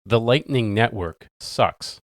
The Lightning Network sucks.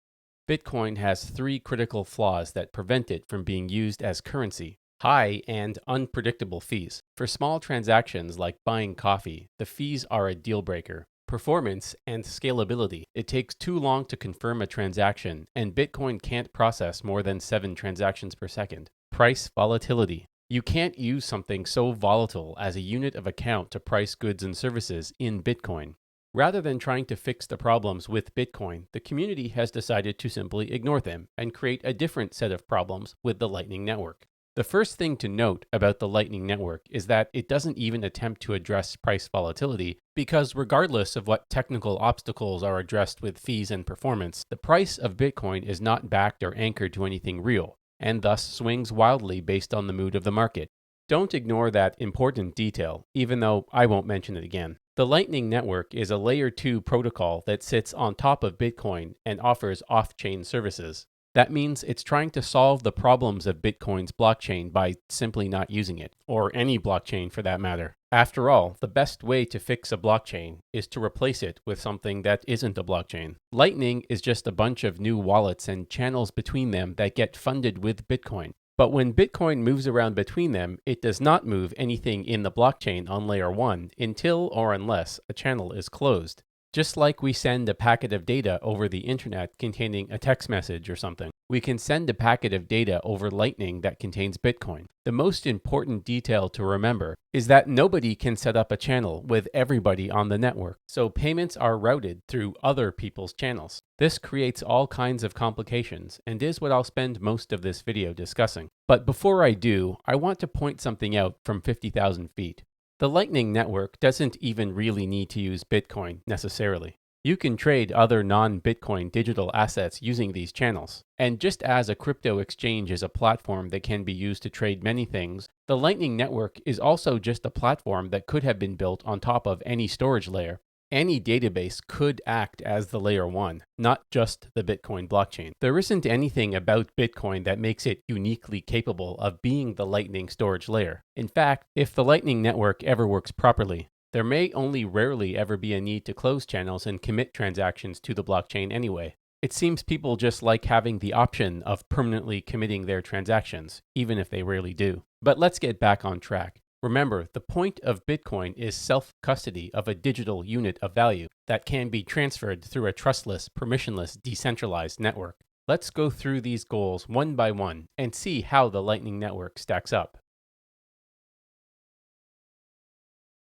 Bitcoin has three critical flaws that prevent it from being used as currency. High and unpredictable fees. For small transactions like buying coffee, the fees are a deal breaker. Performance and scalability. It takes too long to confirm a transaction, and Bitcoin can't process more than 7 transactions per second. Price volatility. You can't use something so volatile as a unit of account to price goods and services in Bitcoin. Rather than trying to fix the problems with Bitcoin, the community has decided to simply ignore them and create a different set of problems with the Lightning Network. The first thing to note about the Lightning Network is that it doesn't even attempt to address price volatility because regardless of what technical obstacles are addressed with fees and performance, the price of Bitcoin is not backed or anchored to anything real, and thus swings wildly based on the mood of the market. Don't ignore that important detail, even though I won't mention it again. The Lightning Network is a Layer 2 protocol that sits on top of Bitcoin and offers off-chain services. That means it's trying to solve the problems of Bitcoin's blockchain by simply not using it, or any blockchain for that matter. After all, the best way to fix a blockchain is to replace it with something that isn't a blockchain. Lightning is just a bunch of new wallets and channels between them that get funded with Bitcoin. But when Bitcoin moves around between them, it does not move anything in the blockchain on layer 1 until or unless a channel is closed. Just like we send a packet of data over the internet containing a text message or something, we can send a packet of data over Lightning that contains Bitcoin. The most important detail to remember is that nobody can set up a channel with everybody on the network, so payments are routed through other people's channels. This creates all kinds of complications and is what I'll spend most of this video discussing. But before I do, I want to point something out from 50,000 feet. The Lightning Network doesn't even really need to use Bitcoin necessarily. You can trade other non-Bitcoin digital assets using these channels. And just as a crypto exchange is a platform that can be used to trade many things, the Lightning Network is also just a platform that could have been built on top of any storage layer. Any database could act as the layer 1, not just the Bitcoin blockchain. There isn't anything about Bitcoin that makes it uniquely capable of being the Lightning storage layer. In fact, if the Lightning Network ever works properly, there may only rarely ever be a need to close channels and commit transactions to the blockchain anyway. It seems people just like having the option of permanently committing their transactions, even if they rarely do. But let's get back on track. Remember, the point of Bitcoin is self-custody of a digital unit of value that can be transferred through a trustless, permissionless, decentralized network. Let's go through these goals one by one and see how the Lightning Network stacks up.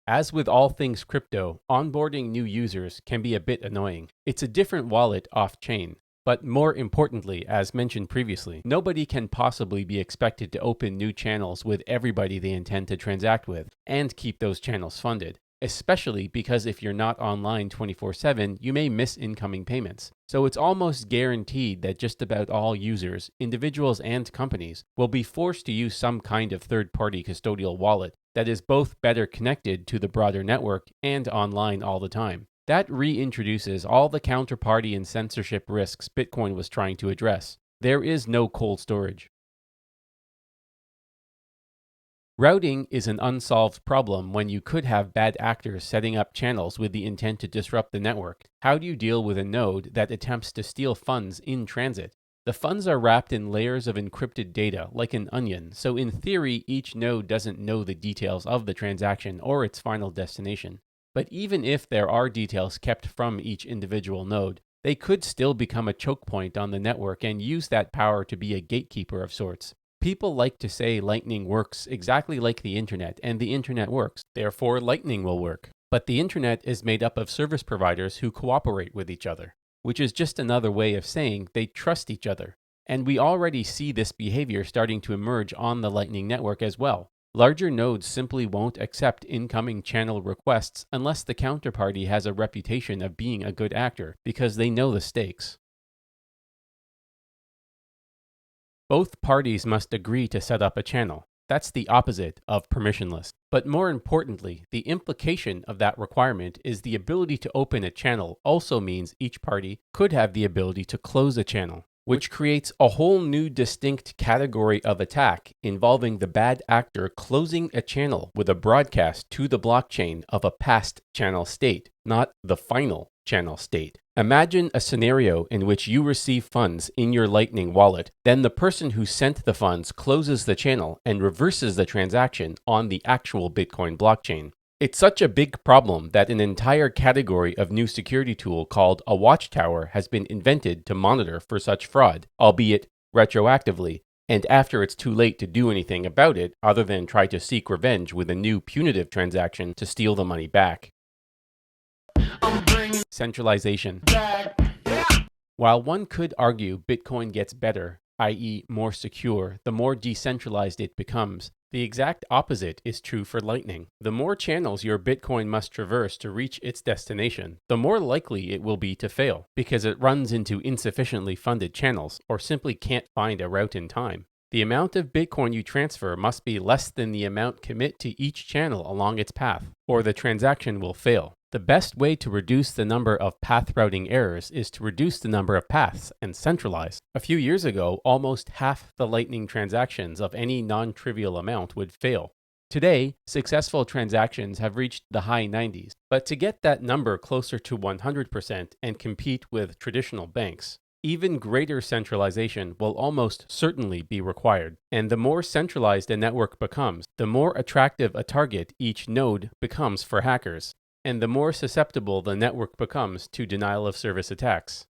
As with all things crypto, onboarding new users can be a bit annoying. It's a different wallet off-chain. But more importantly, as mentioned previously, nobody can possibly be expected to open new channels with everybody they intend to transact with and keep those channels funded, especially because if you're not online 24/7, you may miss incoming payments. So it's almost guaranteed that just about all users, individuals and companies, will be forced to use some kind of third-party custodial wallet that is both better connected to the broader network and online all the time. That reintroduces all the counterparty and censorship risks Bitcoin was trying to address. There is no cold storage. Routing is an unsolved problem when you could have bad actors setting up channels with the intent to disrupt the network. How do you deal with a node that attempts to steal funds in transit? The funds are wrapped in layers of encrypted data, like an onion, so in theory, each node doesn't know the details of the transaction or its final destination. But even if there are details kept from each individual node, they could still become a choke point on the network and use that power to be a gatekeeper of sorts. People like to say Lightning works exactly like the internet, and the internet works. Therefore, Lightning will work. But the internet is made up of service providers who cooperate with each other, which is just another way of saying they trust each other. And we already see this behavior starting to emerge on the Lightning Network as well. Larger nodes simply won't accept incoming channel requests unless the counterparty has a reputation of being a good actor, because they know the stakes. Both parties must agree to set up a channel. That's the opposite of permissionless. But more importantly, the implication of that requirement is the ability to open a channel also means each party could have the ability to close a channel, which creates a whole new distinct category of attack involving the bad actor closing a channel with a broadcast to the blockchain of a past channel state, not the final channel state. Imagine a scenario in which you receive funds in your Lightning wallet, then the person who sent the funds closes the channel and reverses the transaction on the actual Bitcoin blockchain. It's such a big problem that an entire category of new security tool called a watchtower has been invented to monitor for such fraud, albeit retroactively, and after it's too late to do anything about it other than try to seek revenge with a new punitive transaction to steal the money back. Centralization. While one could argue Bitcoin gets better, i.e. more secure, the more decentralized it becomes, the exact opposite is true for Lightning. The more channels your Bitcoin must traverse to reach its destination, the more likely it will be to fail, because it runs into insufficiently funded channels or simply can't find a route in time. The amount of Bitcoin you transfer must be less than the amount commit to each channel along its path, or the transaction will fail. The best way to reduce the number of path routing errors is to reduce the number of paths and centralize. A few years ago, almost half the Lightning transactions of any non-trivial amount would fail. Today, successful transactions have reached the high 90s, but to get that number closer to 100% and compete with traditional banks, even greater centralization will almost certainly be required. And the more centralized a network becomes, the more attractive a target each node becomes for hackers, and the more susceptible the network becomes to denial of service attacks.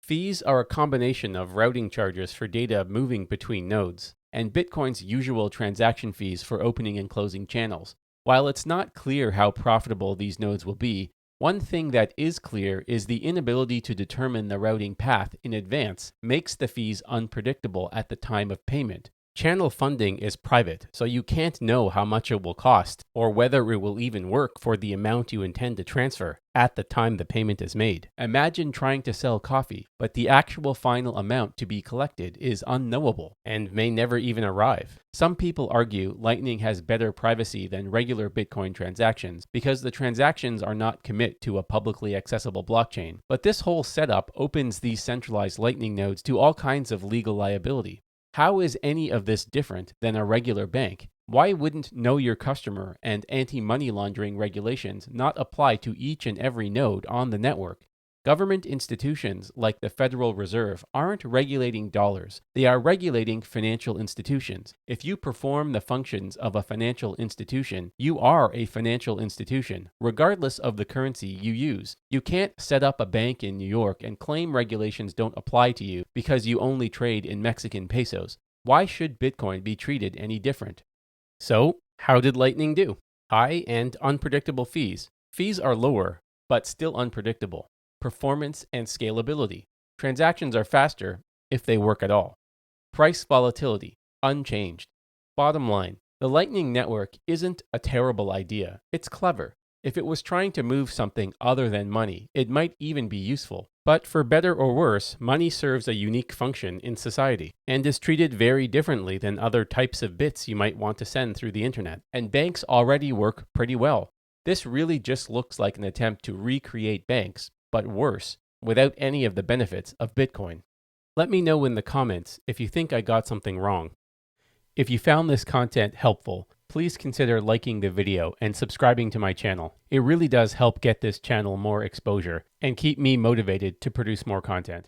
Fees are a combination of routing charges for data moving between nodes, and Bitcoin's usual transaction fees for opening and closing channels. While it's not clear how profitable these nodes will be, one thing that is clear is the inability to determine the routing path in advance makes the fees unpredictable at the time of payment. Channel funding is private, so you can't know how much it will cost or whether it will even work for the amount you intend to transfer at the time the payment is made. Imagine trying to sell coffee, but the actual final amount to be collected is unknowable and may never even arrive. Some people argue Lightning has better privacy than regular Bitcoin transactions because the transactions are not commit to a publicly accessible blockchain, but this whole setup opens these centralized Lightning nodes to all kinds of legal liability. How is any of this different than a regular bank? Why wouldn't know your customer and anti-money laundering regulations not apply to each and every node on the network? Government institutions like the Federal Reserve aren't regulating dollars, they are regulating financial institutions. If you perform the functions of a financial institution, you are a financial institution, regardless of the currency you use. You can't set up a bank in New York and claim regulations don't apply to you because you only trade in Mexican pesos. Why should Bitcoin be treated any different? So, how did Lightning do? High and unpredictable fees. Fees are lower, but still unpredictable. Performance and scalability. Transactions are faster if they work at all. Price volatility, unchanged. Bottom line, the Lightning Network isn't a terrible idea. It's clever. If it was trying to move something other than money, it might even be useful. But for better or worse, money serves a unique function in society and is treated very differently than other types of bits you might want to send through the internet. And banks already work pretty well. This really just looks like an attempt to recreate banks, but worse, without any of the benefits of Bitcoin. Let me know in the comments if you think I got something wrong. If you found this content helpful, please consider liking the video and subscribing to my channel. It really does help get this channel more exposure and keep me motivated to produce more content.